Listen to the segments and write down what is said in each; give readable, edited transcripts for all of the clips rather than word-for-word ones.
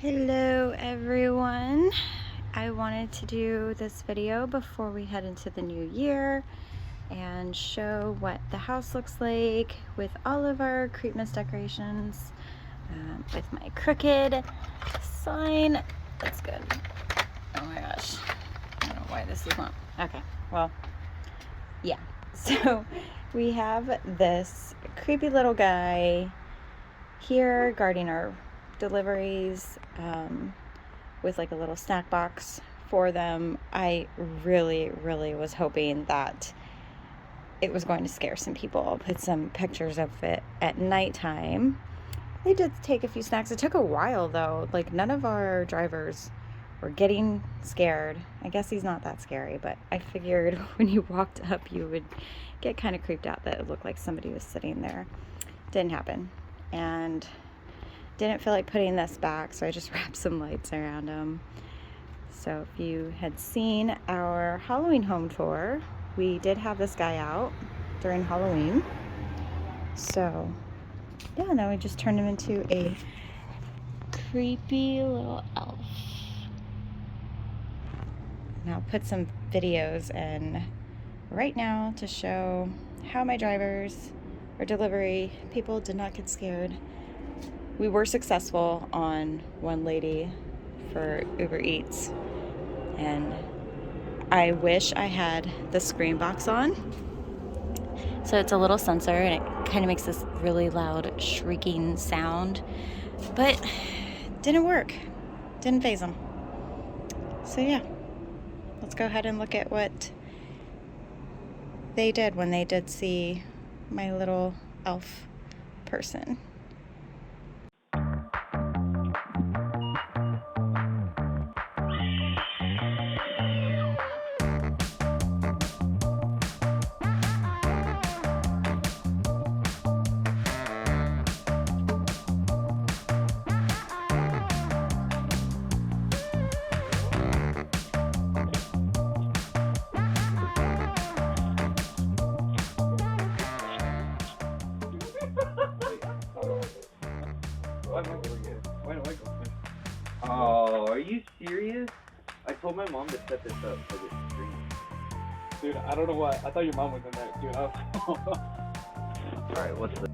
Hello everyone. I wanted to do this video before we head into the new year and show what the house looks like with all of our Creepmas decorations, with my crooked sign. That's good. Oh my gosh. I don't know why this is not. Okay, well, yeah. So we have this creepy little guy here guarding our deliveries, with like a little snack box for them. I really was hoping that it was going to scare some people. I'll put some pictures of it at nighttime. They did take a few snacks. It took a while though. Like, none of our drivers were getting scared. I guess he's not that scary, but I figured when you walked up you would get kind of creeped out that it looked like somebody was sitting there. Didn't happen. And didn't feel like putting this back, so I just wrapped some lights around them. So if you had seen our Halloween home tour, we did have this guy out during Halloween. So yeah, now we just turned him into a creepy little elf. Now I'll put some videos in right now to show how my drivers or delivery people did not get scared. We were successful on one lady for Uber Eats, and I wish I had the screen box on. So it's a little sensor and it kind of makes this really loud shrieking sound, but didn't work. Didn't faze them. So yeah, let's go ahead and look at what they did when they did see my little elf person. Oh, are you serious? I told my mom to set this up for this stream. Dude, I don't know what. I thought your mom was in there, dude. Alright, what's the...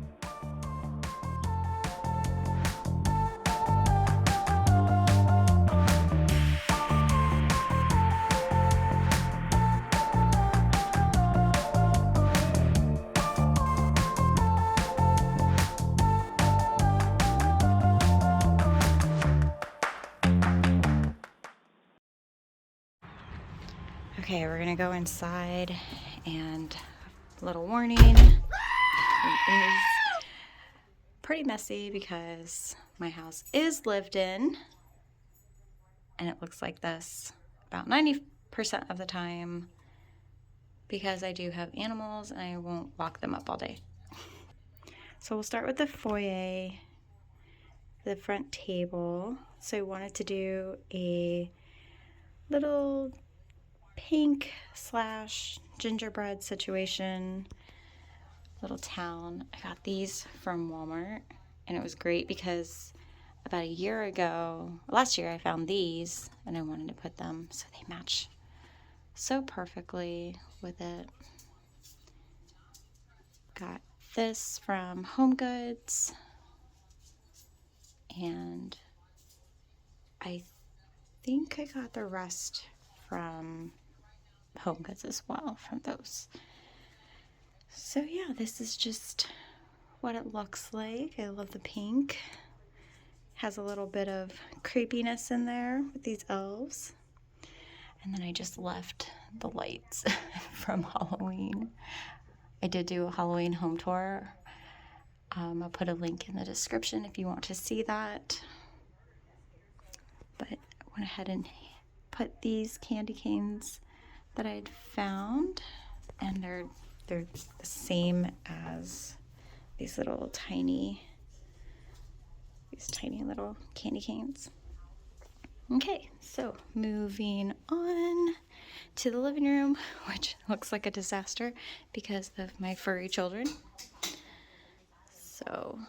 Okay, we're gonna go inside, and a little warning, it is pretty messy because my house is lived in, and it looks like this about 90% of the time because I do have animals and I won't lock them up all day. So we'll start with the foyer, the front table. So I wanted to do a little pink / gingerbread situation, little town. I got these from Walmart, and it was great because about a year ago, last year, I found these and I wanted to put them so they match so perfectly with it. Got this from Home Goods, and I think I got the rest from Home Goods as well, from those. So yeah, this is just what it looks like. I love the pink. Has a little bit of creepiness in there with these elves. And then I just left the lights from Halloween. I did do a Halloween home tour. I'll put a link in the description if you want to see that. But I went ahead and put these candy canes that I'd found, and they're the same as these tiny little candy canes. Okay, so moving on to the living room, which looks like a disaster because of my furry children. So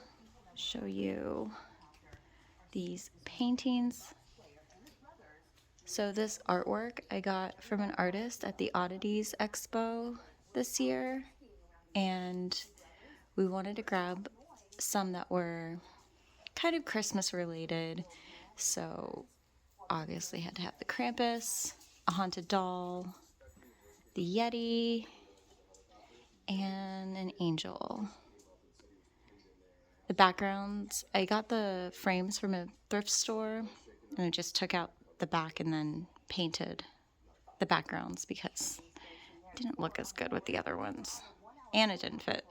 show you these paintings. So this artwork I got from an artist at the Oddities Expo this year, and we wanted to grab some that were kind of Christmas related. So obviously had to have the Krampus, a haunted doll, the Yeti, and an angel. The backgrounds, I got the frames from a thrift store, and I just took out the back and then painted the backgrounds because it didn't look as good with the other ones, and it didn't fit.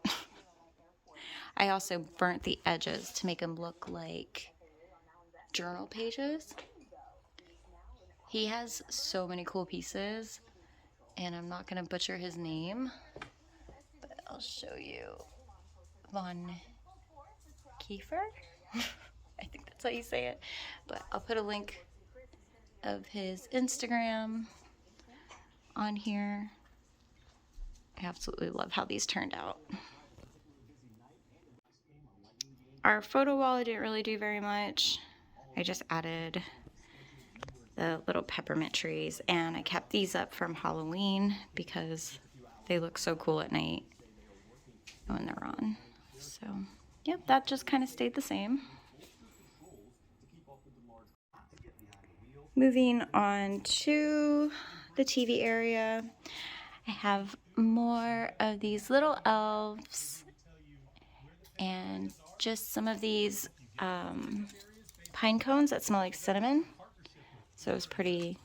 I also burnt the edges to make them look like journal pages. He has so many cool pieces, and I'm not going to butcher his name, but I'll show you. Von Kiefer? I think that's how you say it. But I'll put a link of his Instagram on here. I absolutely love how these turned out. Our photo wall I didn't really do very much. I just added the little peppermint trees, and I kept these up from Halloween because they look so cool at night when they're on. So, yep, that just kind of stayed the same. Moving on to the TV area, I have more of these little elves and just some of these pine cones that smell like cinnamon. So it's pretty,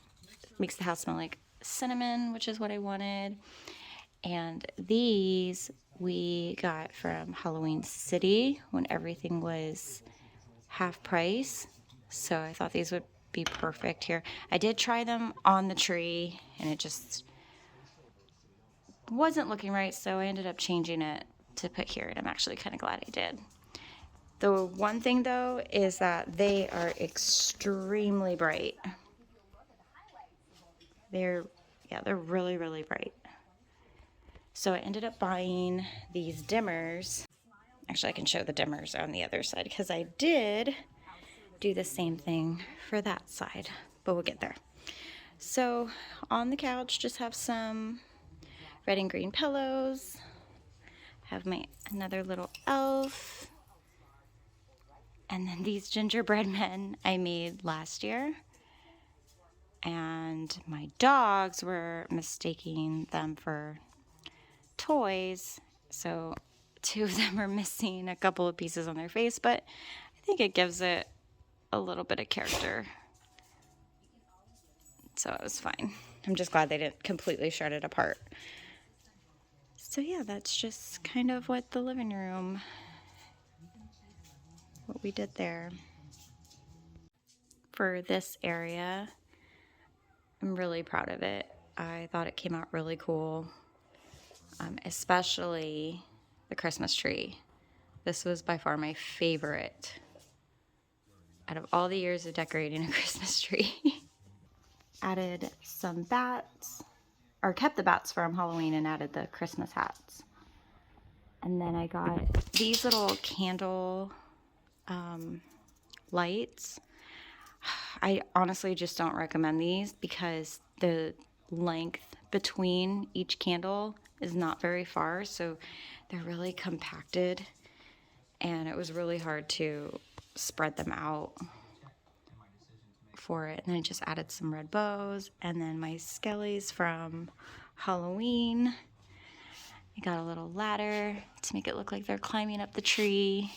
makes the house smell like cinnamon, which is what I wanted. And these we got from Halloween City when everything was half price. So I thought these would be perfect here. I did try them on the tree and it just wasn't looking right, so I ended up changing it to put here, and I'm actually kind of glad I did. The one thing though is that they are extremely bright. They're really, really bright. So I ended up buying these dimmers. Actually, I can show the dimmers on the other side because I did do the same thing for that side, but we'll get there. So on the couch, just have some red and green pillows. Have my another little elf. And then these gingerbread men I made last year. And my dogs were mistaking them for toys. So 2 of them are missing a couple of pieces on their face, but I think it gives it a little bit of character. So it was fine. I'm just glad they didn't completely shred it apart. So yeah, that's just kind of what the living room, what we did there. For this area, I'm really proud of it. I thought it came out really cool, especially the Christmas tree. This was by far my favorite out of all the years of decorating a Christmas tree. Added some bats, or kept the bats from Halloween and added the Christmas hats. And then I got these little candle lights. I honestly just don't recommend these because the length between each candle is not very far, so they're really compacted, and it was really hard to spread them out for it. And then I just added some red bows, and then my skellies from Halloween. I got a little ladder to make it look like they're climbing up the tree.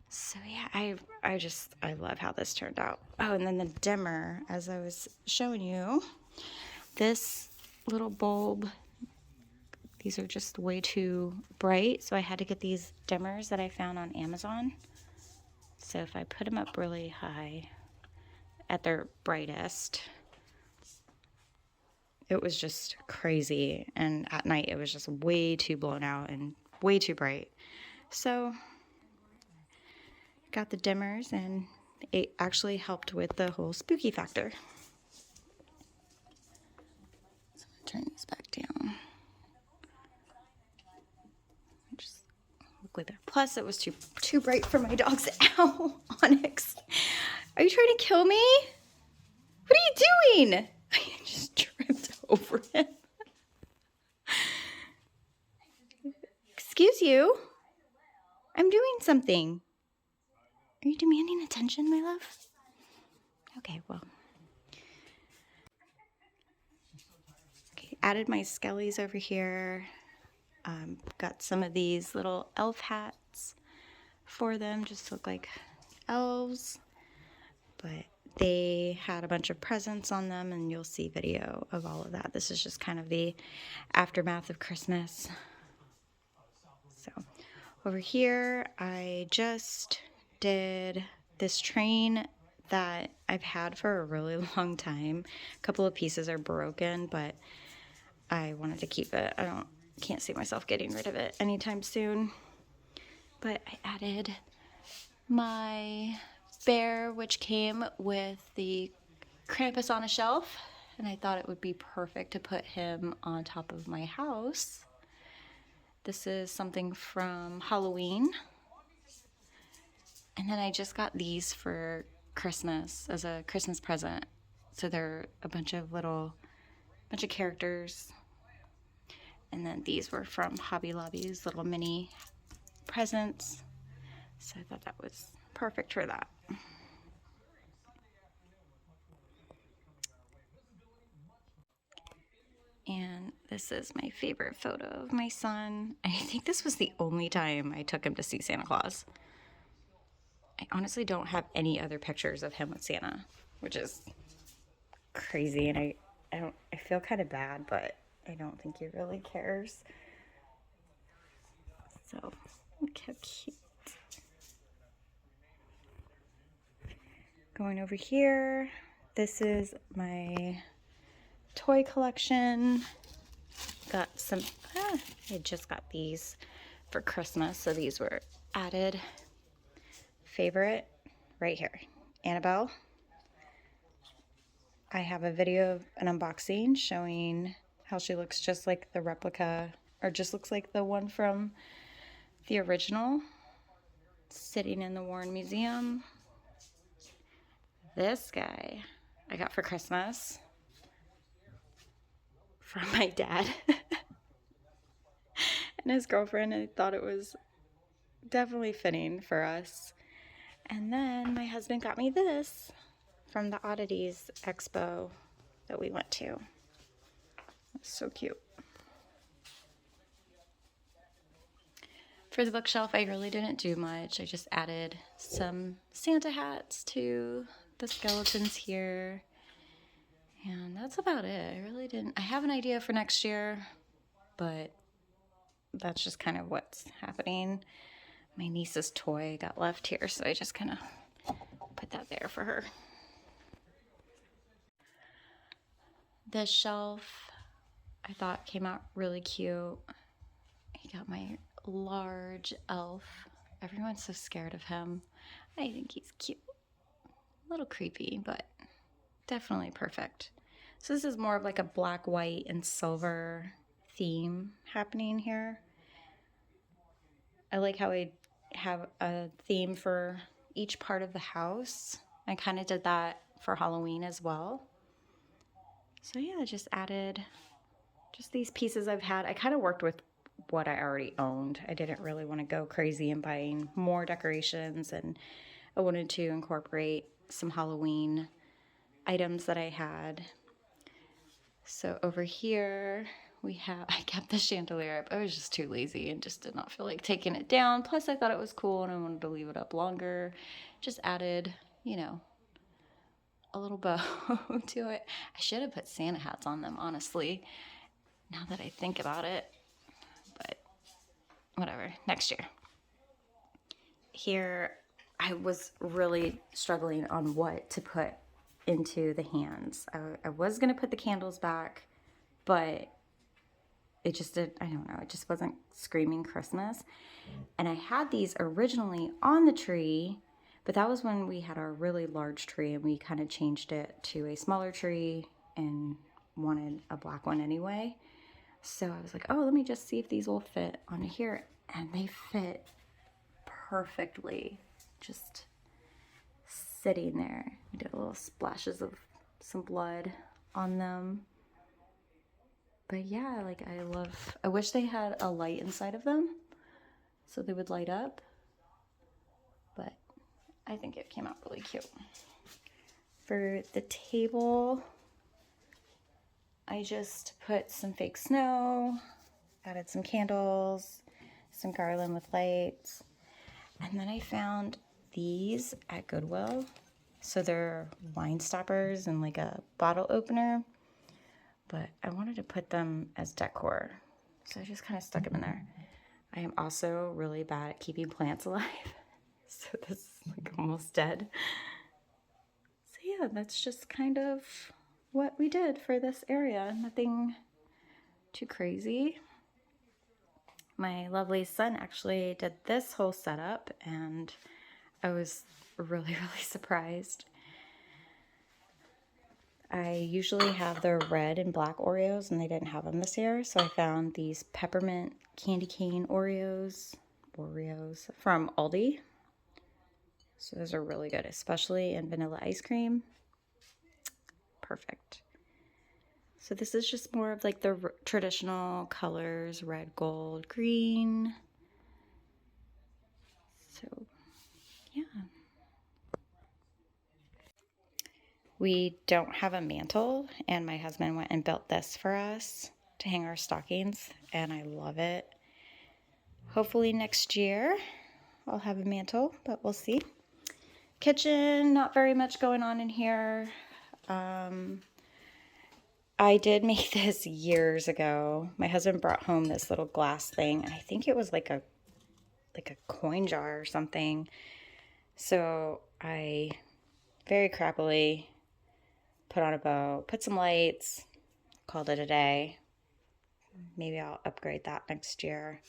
So yeah, I love how this turned out. Oh, and then the dimmer, as I was showing you, this little bulb, these are just way too bright, so I had to get these dimmers that I found on Amazon. So if I put them up really high at their brightest, it was just crazy, and at night it was just way too blown out and way too bright. So got the dimmers, and it actually helped with the whole spooky factor. So I'm gonna turn these back down. Just look look way better. Plus, it was too bright for my dog's ow, Onyx. Are you trying to kill me? What are you doing? I just tripped over him. Excuse you. I'm doing something. Are you demanding attention, my love? Okay, well. Okay, added my skellies over here. Got some of these little elf hats for them, just look like elves. But they had a bunch of presents on them, and you'll see video of all of that. This is just kind of the aftermath of Christmas. So over here, I just did this train that I've had for a really long time. A couple of pieces are broken, but I wanted to keep it. Can't see myself getting rid of it anytime soon. But I added my bear, which came with the Krampus on a shelf, and I thought it would be perfect to put him on top of my house. This is something from Halloween. And then I just got these for Christmas as a Christmas present. So they're a bunch of characters. And then these were from Hobby Lobby's little mini presents. So I thought that was perfect for that. And this is my favorite photo of my son. I think this was the only time I took him to see Santa Claus. I honestly don't have any other pictures of him with Santa, which is crazy, and I feel kind of bad, but I don't think he really cares. So, look how cute. Going over here, this is my toy collection. Got some, I just got these for Christmas, so these were added. Favorite, right here, Annabelle. I have a video of an unboxing showing how she looks just like the replica, or just looks like the one from the original, sitting in the Warren Museum. This guy I got for Christmas from my dad and his girlfriend. I thought it was definitely fitting for us. And then my husband got me this from the Oddities Expo that we went to. It's so cute. For the bookshelf, I really didn't do much. I just added some Santa hats to the skeletons here. And that's about it. I really didn't. I have an idea for next year, but that's just kind of what's happening. My niece's toy got left here, so I just kind of put that there for her. This shelf I thought came out really cute. I got my large elf. Everyone's so scared of him. I think he's cute. A little creepy, but definitely perfect. So this is more of like a black, white, and silver theme happening here. I like how I have a theme for each part of the house. I kind of did that for Halloween as well. So yeah, I just added just these pieces I've had. I kind of worked with what I already owned. I didn't really want to go crazy and buying more decorations, and I wanted to incorporate some Halloween items that I had. So over here we have, I kept the chandelier up. I was just too lazy and just did not feel like taking it down. Plus I thought it was cool and I wanted to leave it up longer. Just added, you know, a little bow to it. I should have put Santa hats on them, honestly, now that I think about it. But whatever, next year. Here, I was really struggling on what to put into the hands. I was going to put the candles back, but it just did, I don't know, it just wasn't screaming Christmas. And I had these originally on the tree, but that was when we had our really large tree and we kind of changed it to a smaller tree and wanted a black one anyway. So I was like, oh, let me just see if these will fit on here. And they fit perfectly, just sitting there. We did little splashes of some blood on them. But yeah, like I wish they had a light inside of them so they would light up, but I think it came out really cute. For the table, I just put some fake snow, added some candles, some garland with lights, and then I found these at Goodwill. So they're wine stoppers and like a bottle opener, but I wanted to put them as decor, so I just kind of stuck them in there. I am also really bad at keeping plants alive, so this is like almost dead. So yeah, that's just kind of what we did for this area. Nothing too crazy. My lovely son actually did this whole setup, and I was really surprised. I usually have the red and black Oreos, and they didn't have them this year, so I found these peppermint candy cane Oreos from Aldi. So those are really good, especially in vanilla ice cream. Perfect. So this is just more of like the traditional colors, red, gold, green. So yeah. We don't have a mantle, and my husband went and built this for us to hang our stockings, and I love it. Hopefully next year I'll have a mantle, but we'll see. Kitchen, not very much going on in here. I did make this years ago. My husband brought home this little glass thing, and I think it was like a coin jar or something. So I very crappily put on a bow, put some lights, called it a day. Maybe I'll upgrade that next year.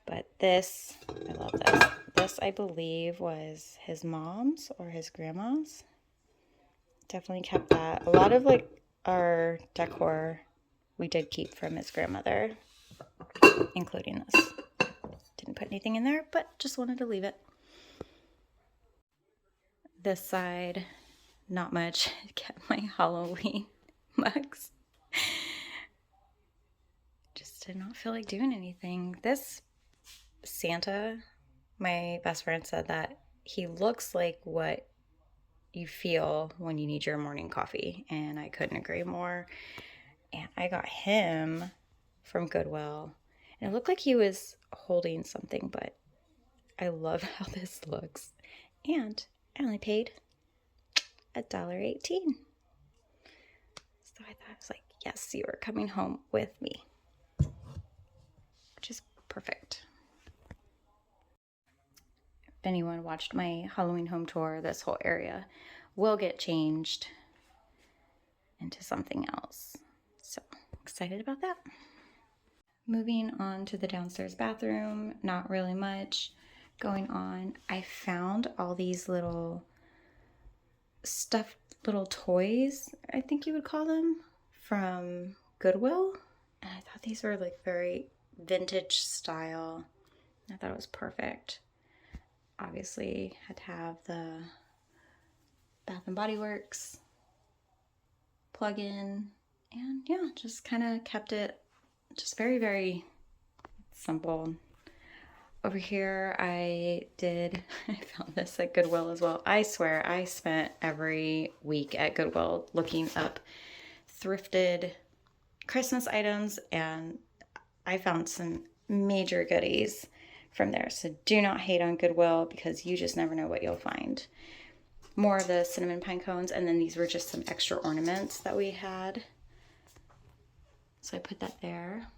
But this, I love this. This, I believe, was his mom's or his grandma's. Definitely kept that. A lot of like our decor we did keep from his grandmother, including this. Didn't put anything in there, but just wanted to leave it. This side, not much. Kept my Halloween mugs. Just did not feel like doing anything. This Santa, my best friend said that he looks like what you feel when you need your morning coffee, and I couldn't agree more. And I got him from Goodwill, and it looked like he was holding something, but I love how this looks. And I only paid $1.18. So I thought, I was like, yes, you are coming home with me, which is perfect. If anyone watched my Halloween home tour, this whole area will get changed into something else. So excited about that. Moving on to the downstairs bathroom, not really much going on. I found all these little stuffed little toys, I think you would call them, from Goodwill. And I thought these were like very vintage style. I thought it was perfect. Obviously had to have the Bath and Body Works plug-in, and yeah, just kind of kept it just very simple. Over here I found this at Goodwill as well. I swear I spent every week at Goodwill looking up thrifted Christmas items, and I found some major goodies from there. So do not hate on Goodwill, because you just never know what you'll find. More of the cinnamon pine cones, and then these were just some extra ornaments that we had. So I put that there.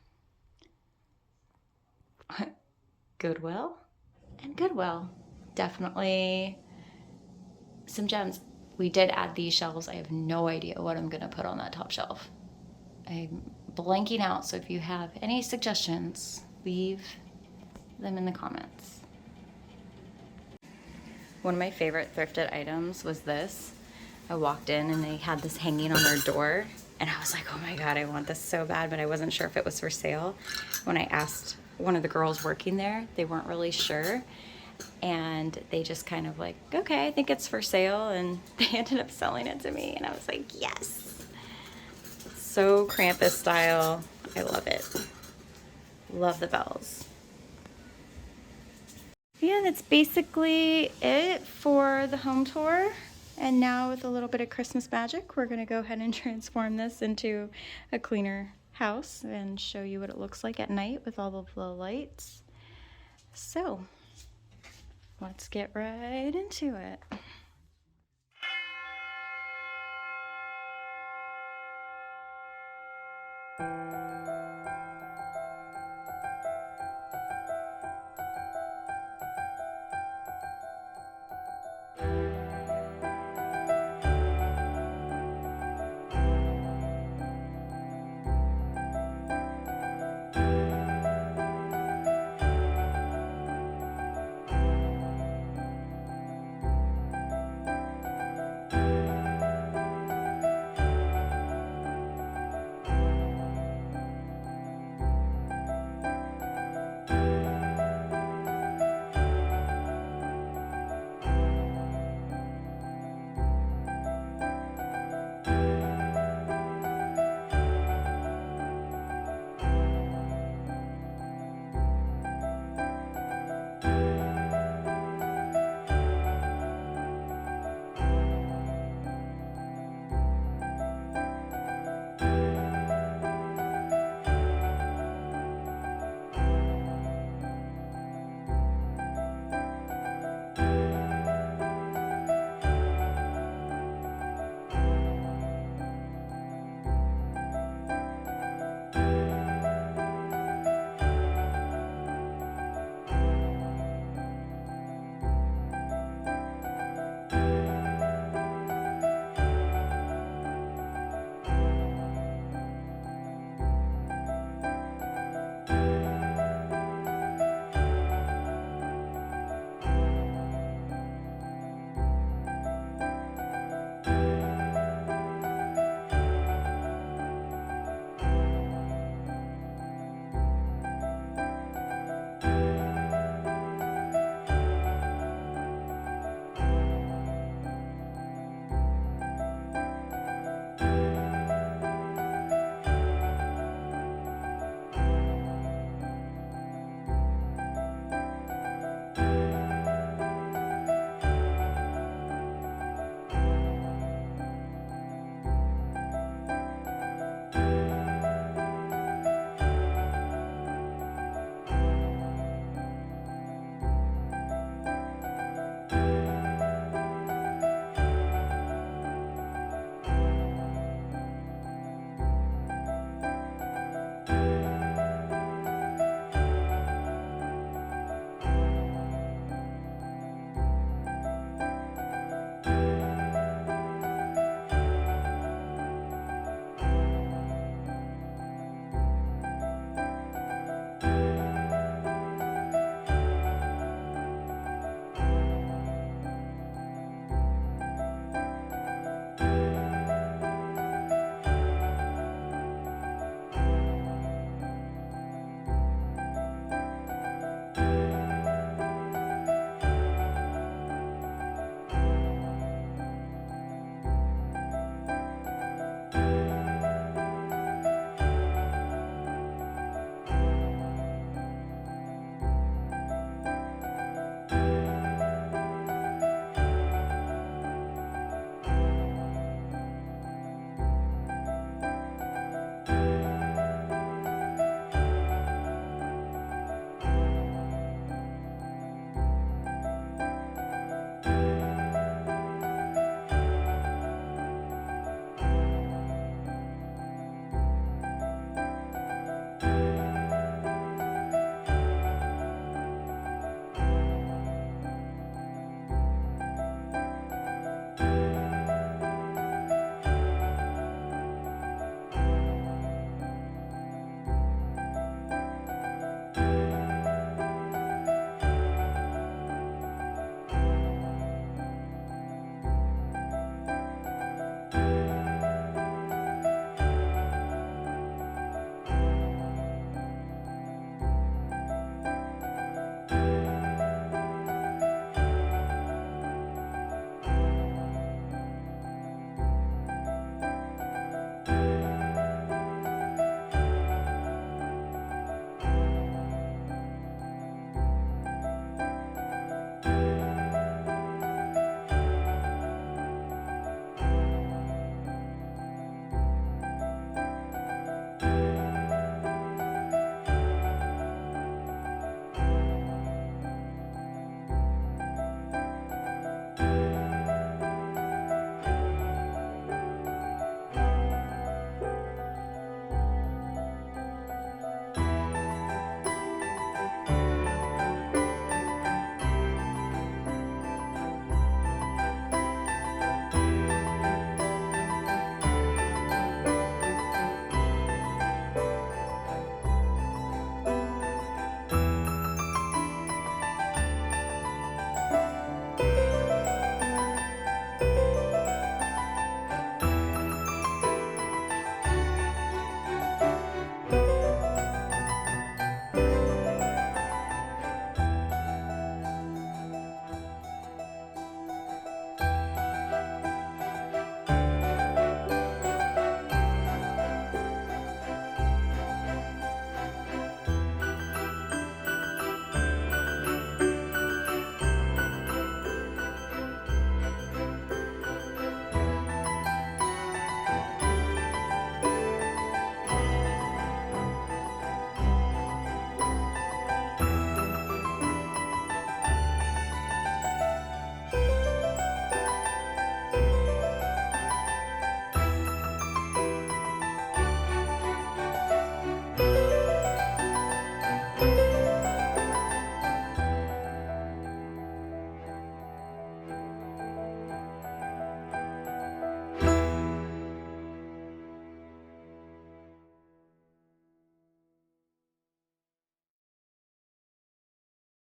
Goodwill and Goodwill. Definitely some gems. We did add these shelves. I have no idea what I'm going to put on that top shelf. I'm blanking out, so if you have any suggestions, leave them in the comments. One of my favorite thrifted items was this. I walked in and they had this hanging on their door, and I was like, oh my God, I want this so bad, but I wasn't sure if it was for sale. When I asked one of the girls working there, they weren't really sure. and they just kind of like, okay, I think it's for sale, and they ended up selling it to me, and I was like, yes. So Krampus style. I love it. Love the bells. Yeah, that's basically it for the home tour. And now with a little bit of Christmas magic, we're gonna go ahead and transform this into a cleaner house and show you what it looks like at night with all of the lights. So let's get right into it.